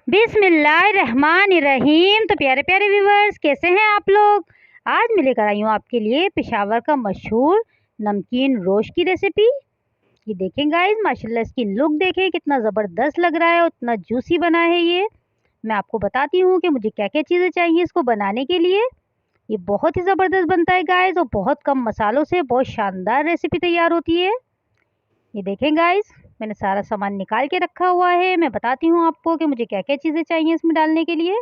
बिस्मिल्लाहिर्रहमानिर्रहीम। तो प्यारे प्यारे व्यूवर्स, कैसे हैं आप लोग। आज मैं लेकर आई हूँ आपके लिए पेशावर का मशहूर नमकीन रोश की रेसिपी। ये देखें गाइस, माशाल्लाह इसकी लुक देखें, कितना ज़बरदस्त लग रहा है, उतना जूसी बना है ये। मैं आपको बताती हूँ कि मुझे क्या क्या चीज़ें चाहिए इसको बनाने के लिए। ये बहुत ही ज़बरदस्त बनता है गाइस, और बहुत कम मसालों से बहुत शानदार रेसिपी तैयार होती है। ये देखें गाइस, मैंने सारा सामान निकाल के रखा हुआ है। मैं बताती हूँ आपको कि मुझे क्या क्या चीज़ें चाहिए इसमें डालने के लिए।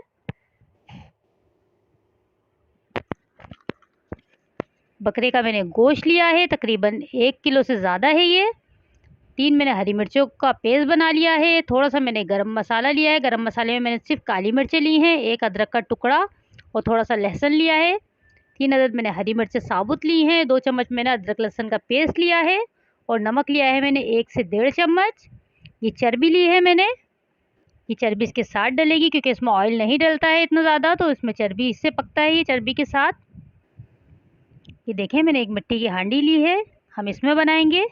बकरे का मैंने गोश्त लिया है, तकरीबन 1 किलो से ज़्यादा है ये। 3 मैंने हरी मिर्चों का पेस्ट बना लिया है। थोड़ा सा मैंने गरम मसाला लिया है। गरम मसाले में मैंने सिर्फ काली मिर्चें ली हैं, 1 अदरक का टुकड़ा और थोड़ा सा लहसुन लिया है। 3 अदद मैंने हरी मिर्चें साबुत ली हैं। 2 चम्मच मैंने अदरक लहसुन का पेस्ट लिया है और नमक लिया है मैंने 1 से 1.5 चम्मच। ये चर्बी ली है मैंने। ये चर्बी इसके साथ डलेगी क्योंकि इसमें ऑयल नहीं डलता है इतना ज़्यादा, तो इसमें चर्बी इससे पकता है ये चर्बी के साथ। ये देखें, मैंने एक मिट्टी की हांडी ली है, हम इसमें बनाएंगे।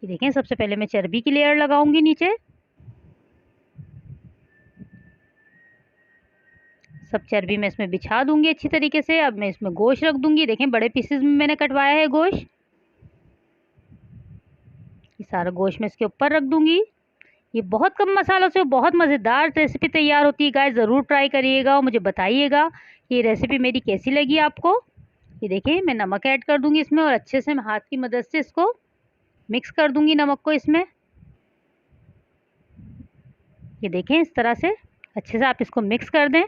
ये देखें, सबसे पहले मैं चर्बी की लेयर लगाऊंगी नीचे। सब चर्बी मैं इसमें बिछा दूंगी अच्छी तरीके से। अब मैं इसमें गोश्त रख दूंगी। देखें, बड़े पीसेस में मैंने कटवाया है गोश्त। ये सारा गोश्त मैं इसके ऊपर रख दूंगी। ये बहुत कम मसालों से बहुत मज़ेदार रेसिपी तैयार होती है गाइस, ज़रूर ट्राई करिएगा और मुझे बताइएगा कि ये रेसिपी मेरी कैसी लगी आपको। ये देखिए, मैं नमक ऐड कर दूंगी इसमें और अच्छे से मैं हाथ की मदद से इसको मिक्स कर दूंगी नमक को इसमें। ये देखें, इस तरह से अच्छे से आप इसको मिक्स कर दें।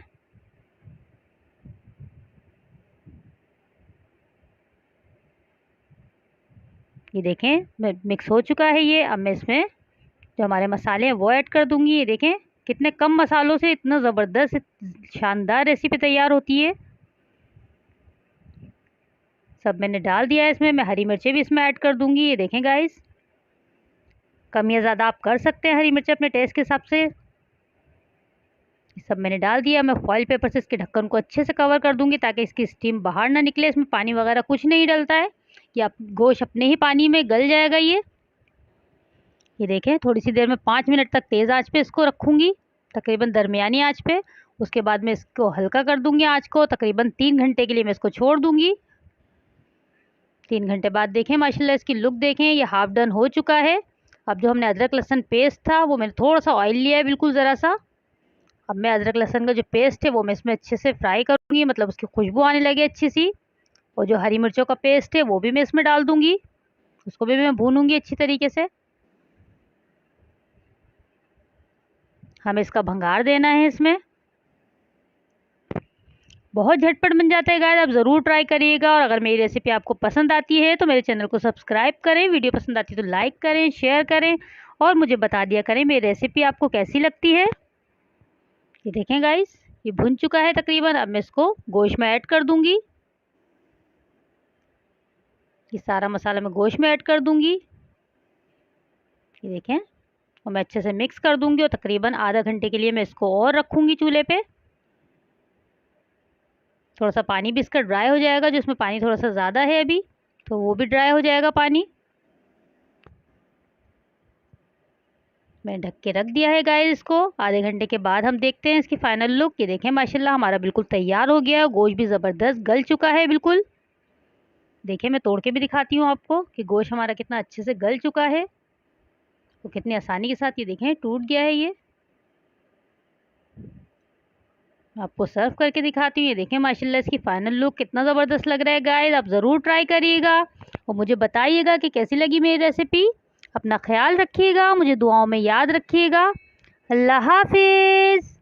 ये देखें, मिक्स हो चुका है ये। अब मैं इसमें जो हमारे मसाले हैं वो ऐड कर दूंगी। ये देखें, कितने कम मसालों से इतना ज़बरदस्त शानदार रेसिपी तैयार होती है। सब मैंने डाल दिया है इसमें। मैं हरी मिर्चें भी इसमें ऐड कर दूंगी। ये देखें गाइस, कम या ज़्यादा आप कर सकते हैं हरी मिर्च अपने टेस्ट के हिसाब से। सब मैंने डाल दिया। मैं फॉइल पेपर से इसके ढक्कन को अच्छे से कवर कर दूंगी ताकि इसकी स्टीम बाहर ना निकले। इसमें पानी वगैरह कुछ नहीं डलता है, कि आप गोश्त अपने ही पानी में गल जाएगा ये देखें, थोड़ी सी देर में 5 मिनट तक तेज़ आंच पे इसको रखूँगी, तकरीबन दरमियानी आंच पे। उसके बाद मैं इसको हल्का कर दूंगी आंच को। तकरीबन 3 घंटे के लिए मैं इसको छोड़ दूंगी। 3 घंटे बाद देखें, माशाल्लाह इसकी लुक देखें, ये हाफ डन हो चुका है। अब जो हमने अदरक लहसुन पेस्ट था वो मैंने थोड़ा सा ऑयल लिया है, बिल्कुल ज़रा सा। अब मैं अदरक लहसुन का जो पेस्ट है वो मैं इसमें अच्छे से फ्राई करूँगी, मतलब उसकी खुशबू आने लगे अच्छी सी। और जो हरी मिर्चों का पेस्ट है वो भी मैं इसमें डाल दूँगी, उसको भी मैं भूनूँगी अच्छी तरीके से। हमें इसका भंगार देना है इसमें। बहुत झटपट बन जाता है गाइस, आप ज़रूर ट्राई करिएगा। और अगर मेरी रेसिपी आपको पसंद आती है तो मेरे चैनल को सब्सक्राइब करें, वीडियो पसंद आती है तो लाइक करें, शेयर करें और मुझे बता दिया करें मेरी रेसिपी आपको कैसी लगती है। ये देखें गाइस, ये भुन चुका है तकरीबन। अब मैं इसको गोश्त में ऐड कर दूंगी। ये सारा मसाला मैं गोश्त में ऐड कर दूंगी। ये देखें, और मैं अच्छे से मिक्स कर दूंगी और तकरीबन आधा घंटे के लिए मैं इसको और रखूंगी चूल्हे पे। थोड़ा सा पानी भी इसका ड्राई हो जाएगा, जिसमें पानी थोड़ा सा ज़्यादा है अभी, तो वो भी ड्राई हो जाएगा पानी। मैंने ढक के रख दिया है गाइस इसको। आधे घंटे के बाद हम देखते हैं इसकी फाइनल लुक। ये देखें, माशाल्लाह हमारा बिल्कुल तैयार हो गया है। गोश्त भी ज़बरदस्त गल चुका है बिल्कुल। देखिए, मैं तोड़ के भी दिखाती हूँ आपको कि गोश्त हमारा कितना अच्छे से गल चुका है, तो कितनी आसानी के साथ ये देखें टूट गया है ये। आपको सर्व करके दिखाती हूँ। ये देखें, माशाल्लाह इसकी फाइनल लुक कितना ज़बरदस्त लग रहा है गाइस, आप ज़रूर ट्राई करिएगा और मुझे बताइएगा कि कैसी लगी मेरी रेसिपी। अपना ख्याल रखिएगा, मुझे दुआओं में याद रखिएगा। अल्लाह हाफिज़।